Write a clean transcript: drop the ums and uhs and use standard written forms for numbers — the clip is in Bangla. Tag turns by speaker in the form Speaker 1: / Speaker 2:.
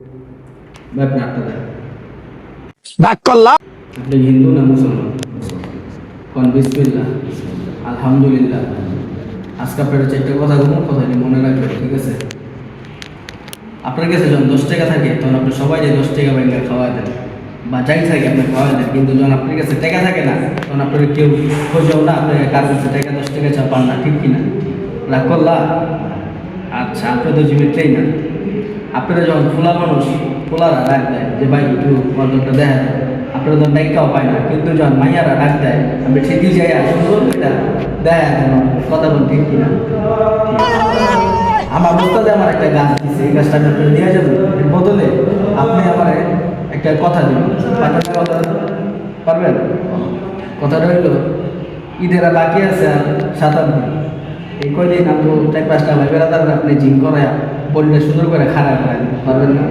Speaker 1: আপনি আটটা দেন।
Speaker 2: ডাক করলাম।
Speaker 1: আপনি হিন্দু না মুসলমান? কোন বিসমিল্লাহ, আলহামদুলিল্লাহ। আজকে আপনার চারটে কথা বলুন, কথাটি মনে রাখবেন, ঠিক আছে? আপনার কাছে যখন 10 টাকা থাকে তখন আপনি সবাই 10 টাকা ব্যাংকে খাওয়া দেন বা যাই থাকে আপনি খাওয়া দেন, কিন্তু যখন আপনার কাছে টাকা থাকে না তখন আপনার কেউ খোঁজেও না, আপনার কার কাছে টাকা 10 টাকা চা পান না, ঠিক কিনা? রাগ করলা? আচ্ছা, আপনি তো জিমিটাই না। আপনারা যখন খোলা মানুষ, খোলারা ডাক দেয় যে ভাই একটু অর্ডারটা দেখা দেয়, আপনারা তো ডাইকাও পায় না, কিন্তু যখন মাইয়ারা ডাক দেয় আপনি ঠিকই যাই সুন্দর এটা দেখা দেন, কথা বল, ঠিক কিনা? আমার উস্তাদে আমার একটা গাছ দিচ্ছে, এই গাছটা আপনি নিয়ে যাবেন, এর বদলে আপনি আমার একটা কথা দিবেন। পারবেন না কথা? পারবেন? কথাটা হইল, ঈদের আর বাকি আছে আর 7-8 দিন। এই কয়দিন আপনি 4-5টা ভাই বেড়াতে আপনি জিম করায় বললে সুন্দর করে খারাপ করেন, পারবেন না?